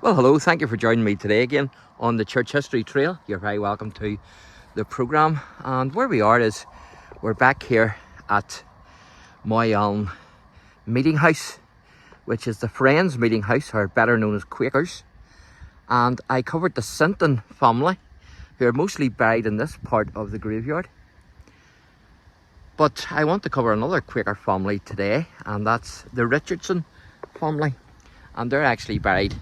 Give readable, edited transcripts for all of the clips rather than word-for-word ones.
Well, hello, thank you for joining me today again on the Church History Trail. You're very welcome to the programme. And where we are is we're back here at Moyallon Meeting House, which is the Friends Meeting House, or better known as Quakers. And I covered the Sinton family, who are mostly buried in this part of the graveyard. But I want to cover another Quaker family today, and that's the Richardson family. And they're actually buried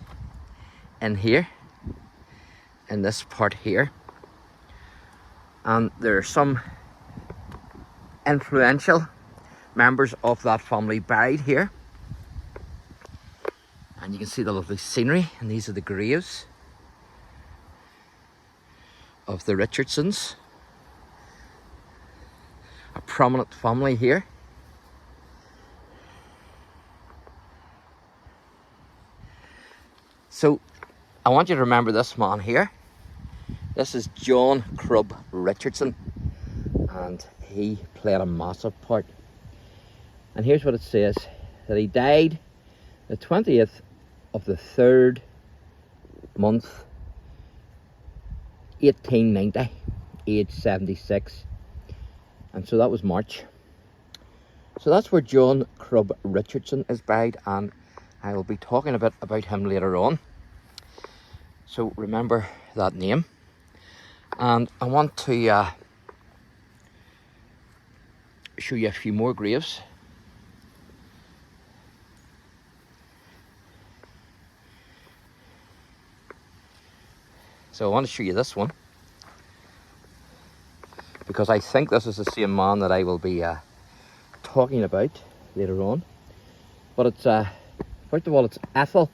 in here, in this part here. And there are some influential members of that family buried here. And you can see the lovely scenery, and these are the graves of the Richardsons. A prominent family here. So I want you to remember this man here. This is John Crub Richardson, and he played a massive part. And here's what it says, that he died the 20th of the 3rd month, 1890, age 76. And so that was March. So that's where John Crub Richardson is buried, and I will be talking a bit about him later on. So remember that name. And I want to show you a few more graves. So I want to show you this one, because I think this is the same man that I will be talking about later on. But it's, first of all, it's Ethel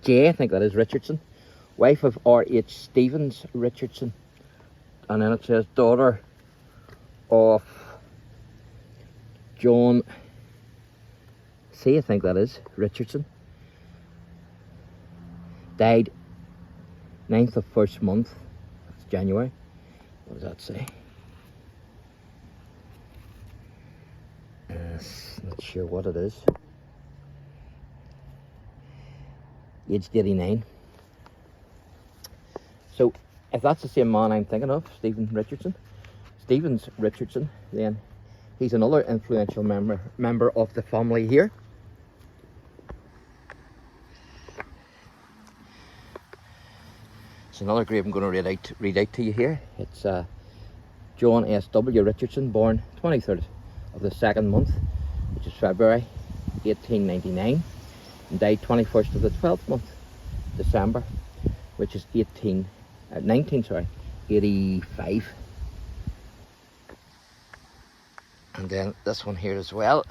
J, I think that is, Richardson, wife of R.H. Stevens Richardson. And then it says daughter of John C, I think that is, Richardson. Died 9th of 1st month, that's January. What does that say? Not sure what it is. Aged 89. So if that's the same man I'm thinking of, Stevens Richardson, then he's another influential member of the family here. It's another grave I'm going to read out to you here. It's John S.W. Richardson, born 23rd of the 2nd month, which is February 1899, and died 21st of the 12th month, December, which is 1985. And then this one here as well.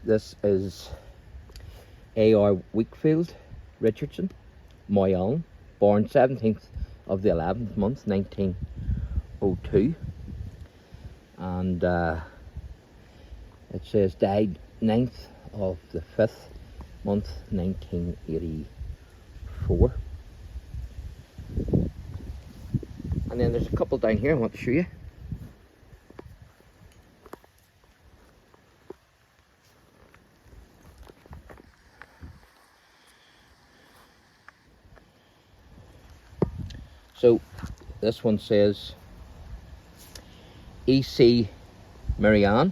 This is A.R. Wakefield Richardson, Moyallon, born 17th of the 11th month, 1902. And it says died 9th of the 5th month, 1984. And then there's a couple down here I want to show you. So this one says E.C. Marianne,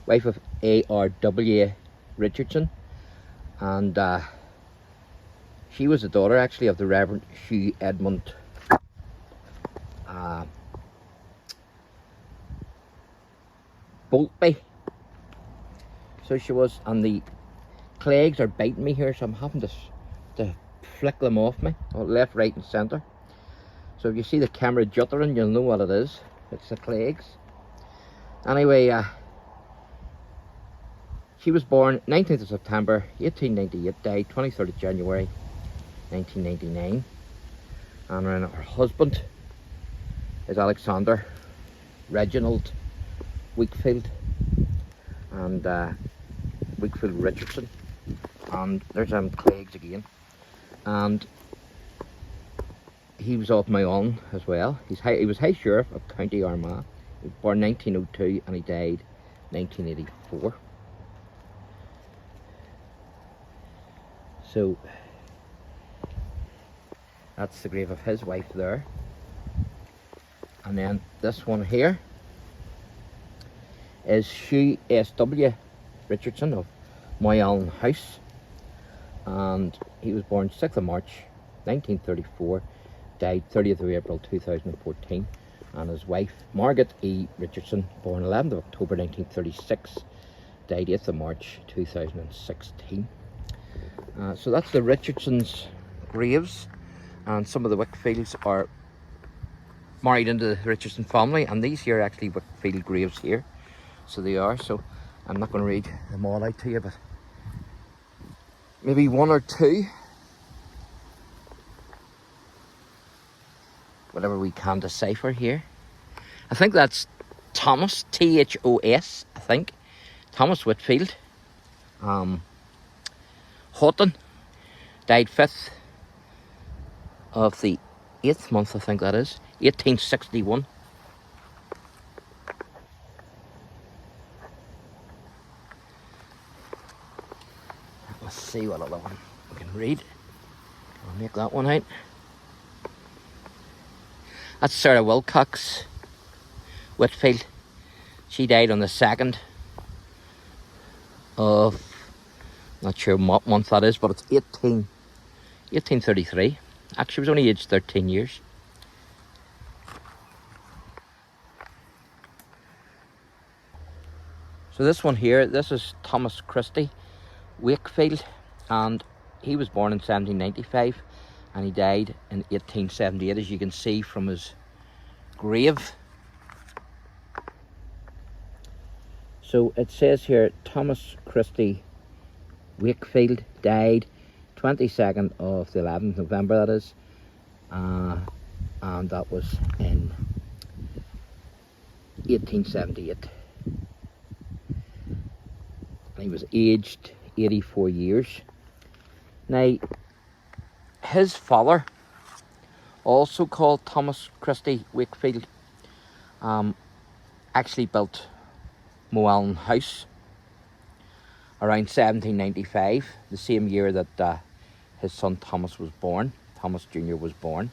wife of A.R.W. Richardson, and she was the daughter actually of the Reverend Hugh Edmund Boltby. So she was, and the clegs are biting me here, so I'm having to flick them off me, left, right and centre. So if you see the camera juttering, you'll know what it is. It's the clegs. Anyway, she was born 19th of September 1898, died 23rd of January 1999. And then her husband is Alexander Reginald Wakefield, and Wakefield Richardson. And there's clegs again. And he was off Moyallon as well. He was High Sheriff of County Armagh. He was born 1902 and he died 1984. So that's the grave of his wife there. And then this one here is Hugh S.W. Richardson of Moyallon House. And he was born 6th of March 1934, died 30th of April 2014. And his wife, Margaret E. Richardson, born 11th of October 1936, died 8th of March 2016. So that's the Richardsons' graves, and some of the Wickfields are married into the Richardson family, and these here are actually Wickfield graves here. So they are, so I'm not going to read them all out to you, but maybe one or two, whatever we can decipher here. I think that's Thomas, T-H-O-S, I think. Thomas Whitfield. Houghton, died 5th of the 8th month, I think that is, 1861. Let's see what other one we can read. I'll make that one out. That's Sarah Wilcox Whitfield. She died on the 2nd of, not sure what month that is, but it's 1833. Actually, she was only aged 13 years. So this one here, this is Thomas Christie Wakefield, and he was born in 1795 and he died in 1878, as you can see from his grave. So it says here, Thomas Christie Wakefield died 22nd of the 11th November, that is, and that was in 1878. And he was aged 84 years. Now, his father, also called Thomas Christie Wakefield, actually built Moyallon House around 1795, the same year that his son Thomas was born. Thomas Jr. was born.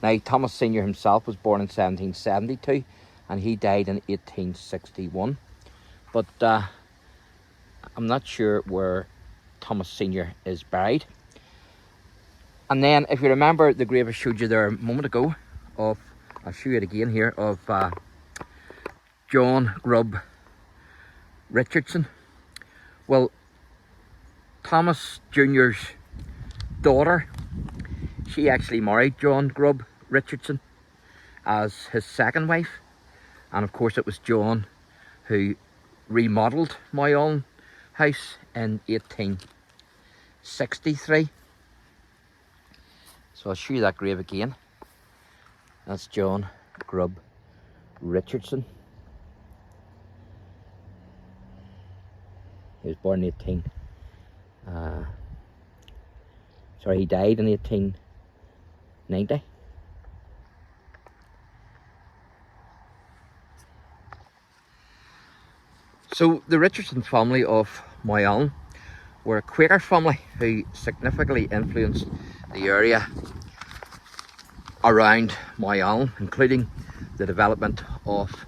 Now, Thomas Sr. himself was born in 1772 and he died in 1861. But I'm not sure where Thomas Sr. is buried. And then, if you remember the grave I showed you there a moment ago, of, I'll show you it again here, of John Grubb Richardson. Well, Thomas Jr.'s daughter, she actually married John Grubb Richardson as his second wife. And of course it was John who remodelled Moyallon House in 1863. So I'll show you that grave again. That's John Grubb Richardson. He was born in he died in 1890. So the Richardson family of Moyallon were a Quaker family who significantly influenced the area around Moyallon, including the development of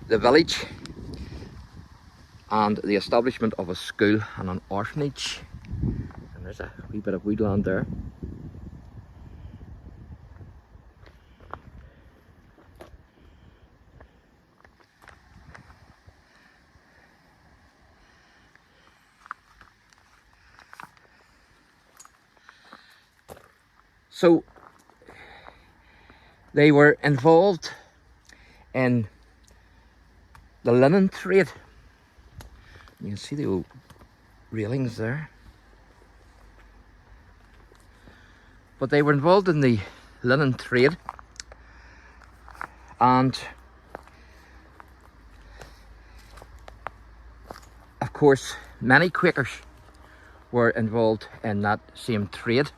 the village and the establishment of a school and an orphanage. And there's a wee bit of woodland there. So they were involved in the linen trade. You can see the old railings there. But they were involved in the linen trade, and of course many Quakers were involved in that same trade.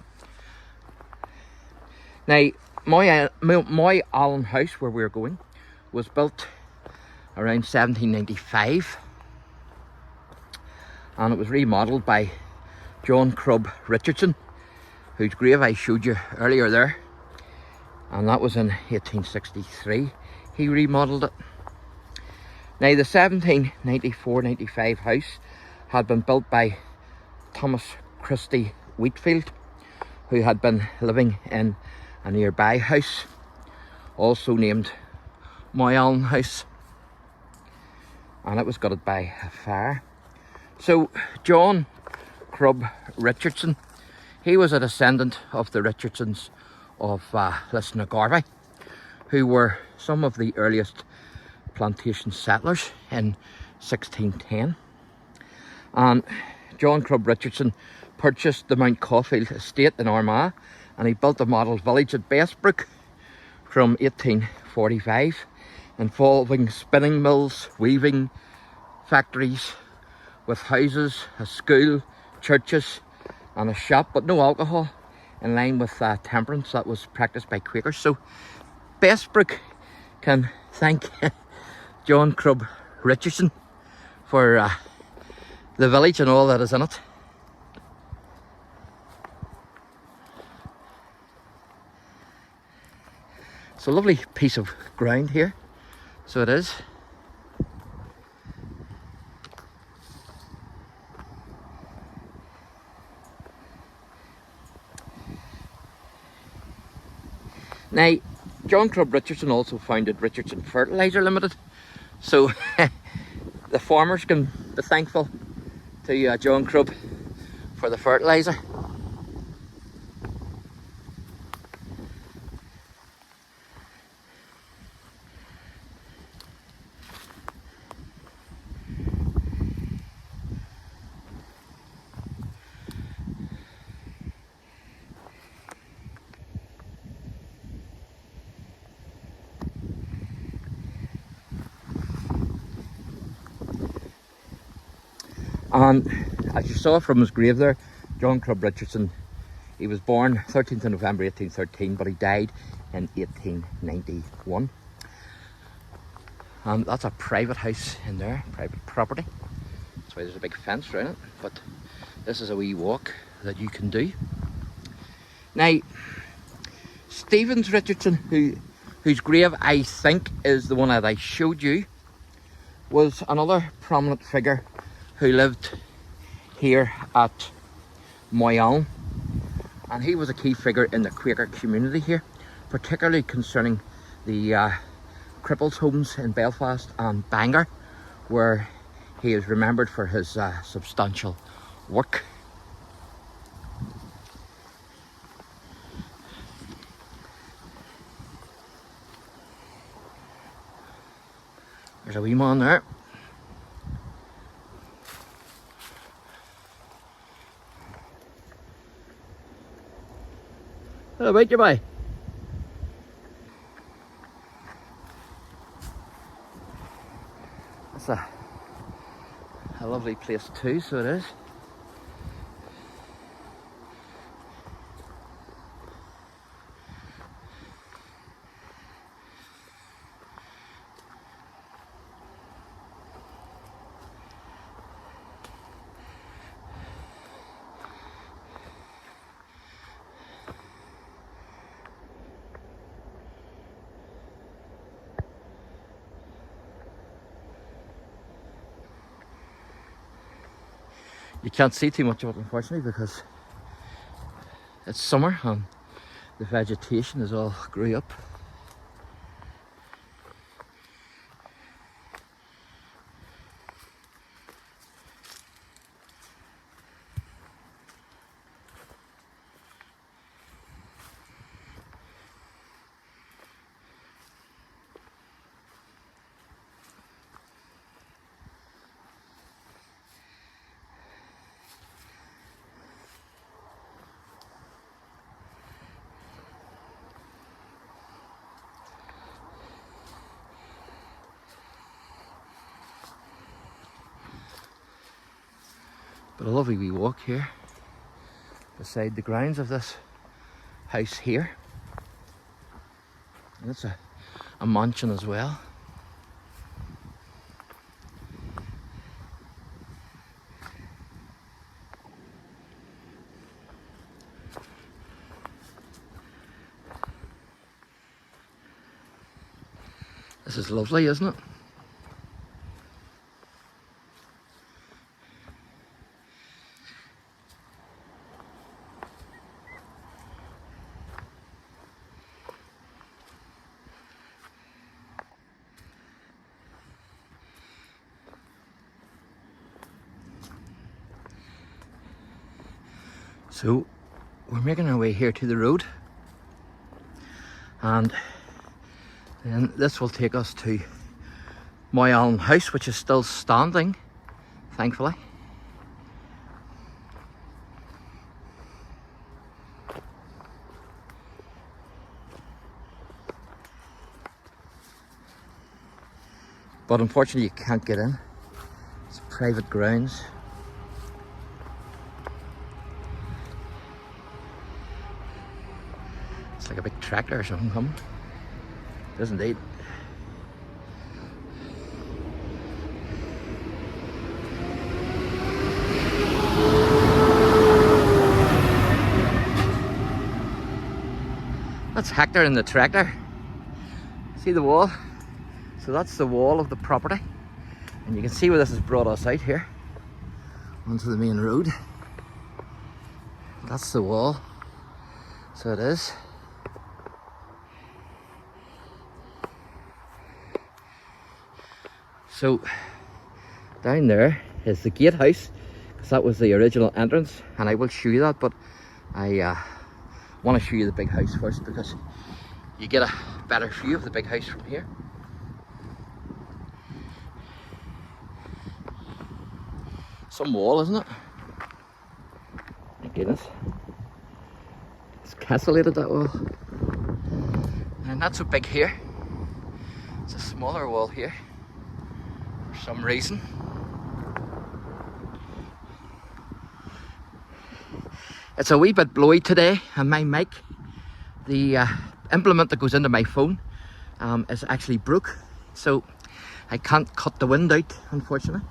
Now, Moyallon House, where we're going, was built around 1795, and it was remodelled by John Crub Richardson, whose grave I showed you earlier there, and that was in 1863. He remodelled it. Now, the 1794-95 house had been built by Thomas Christie Wheatfield, who had been living in a nearby house, also named Moyallon House, and it was gutted by a fire. So John Crub Richardson, he was a descendant of the Richardsons of Lisnagarvey, who were some of the earliest plantation settlers in 1610. And John Crub Richardson purchased the Mount Caulfield estate in Armagh, and he built a model village at Bestbrook from 1845, involving spinning mills, weaving factories, with houses, a school, churches and a shop, but no alcohol, in line with temperance that was practiced by Quakers. So Bestbrook can thank John Crub Richardson for the village and all that is in it. It's a lovely piece of ground here, so it is. Now, John Crub Richardson also founded Richardson Fertiliser Limited, so the farmers can be thankful to John Crub for the fertiliser. And as you saw from his grave there, John Crub Richardson, he was born 13th of November 1813, but he died in 1891. And that's a private house in there, private property. That's why there's a big fence around it, but this is a wee walk that you can do. Now, Stevens Richardson, whose grave I think is the one that I showed you, was another prominent figure who lived here at Moyallon, and he was a key figure in the Quaker community here, particularly concerning the cripples' homes in Belfast and Bangor, where he is remembered for his substantial work. There's a wee man there. What about you, boy? That's a lovely place too, so it is. You can't see too much of it, unfortunately, because it's summer and the vegetation is all grew up. But a lovely wee walk here beside the grounds of this house here. And it's a mansion as well. This is lovely, isn't it? So we're making our way here to the road, and then this will take us to Moyallon House, which is still standing, thankfully. But unfortunately you can't get in. It's private grounds. It's like a big tractor or something coming. It is indeed. That's Hector in the tractor. See the wall? So that's the wall of the property. And you can see where this has brought us out here. Onto the main road. That's the wall. So it is. So down there is the gatehouse, because that was the original entrance, and I will show you that, but I want to show you the big house first, because you get a better view of the big house from here. Some wall, isn't it? My goodness. It's castellated, that wall. And not so big here. It's a smaller wall here for some reason. It's a wee bit blowy today, and my mic, the implement that goes into my phone, is actually broke, so I can't cut the wind out, unfortunately.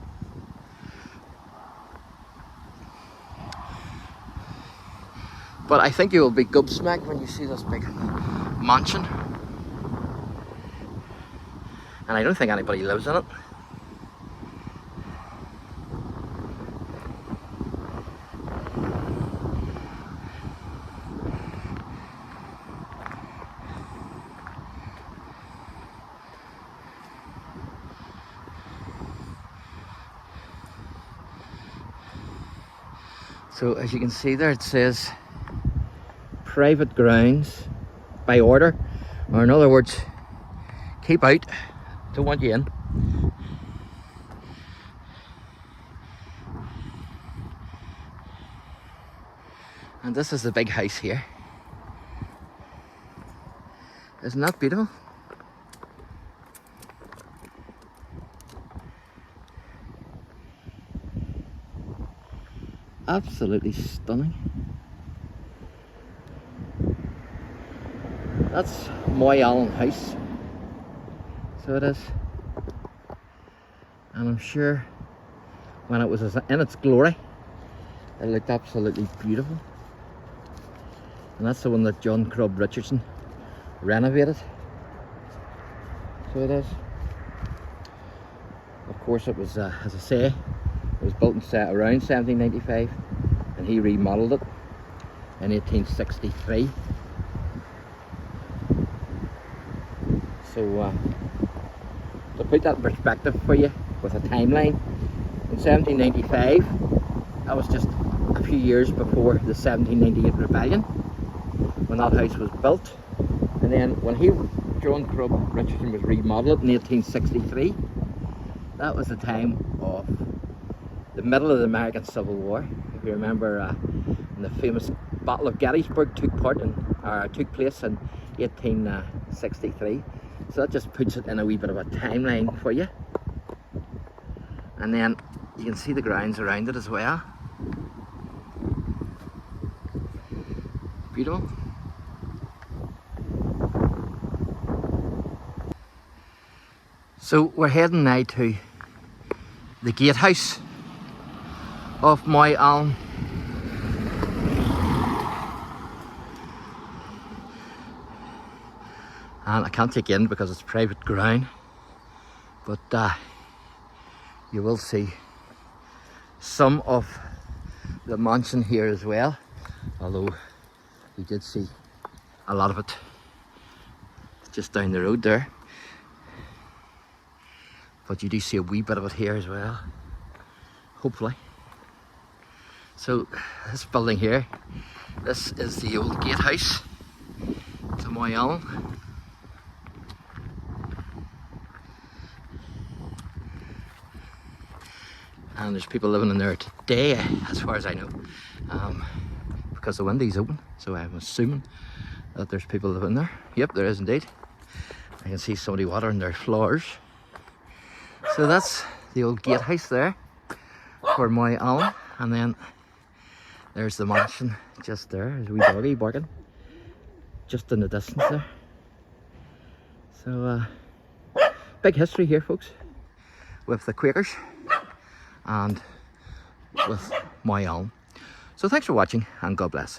But I think you will be gobsmacked when you see this big mansion. And I don't think anybody lives in it. So as you can see there, it says private grounds by order, or in other words, keep out, don't want you in. And this is the big house here. Isn't that beautiful? Absolutely stunning. That's Moyallon House. So it is. And I'm sure when it was in its glory, it looked absolutely beautiful. And that's the one that John Crubb Richardson renovated. So it is. Of course it was, as I say, it was built and set around 1795, and he remodeled it in 1863. So to put that in perspective for you with a timeline, in 1795, that was just a few years before the 1798 rebellion, when that house was built. And then when John Crubb Richardson was remodeled in 1863, that was the time of the middle of the American Civil War. If you remember, when the famous Battle of Gettysburg took place in 1863. So that just puts it in a wee bit of a timeline for you. And then you can see the grounds around it as well. Beautiful. So we're heading now to the gatehouse of Moyallon. And I can't take you in because it's private ground, but you will see some of the mansion here as well, although we did see a lot of it just down the road there. But you do see a wee bit of it here as well, hopefully. So this building here, this is the old gatehouse to Moyallon. And there's people living in there today, as far as I know, because the window's open, so I'm assuming that there's people living there. Yep, there is indeed. I can see somebody watering their flowers. So that's the old gatehouse there for Moyallon, and then there's the mansion just there. There's a wee doggy barking just in the distance there. So big history here, folks, with the Quakers and with Moyallon. So thanks for watching, and God bless.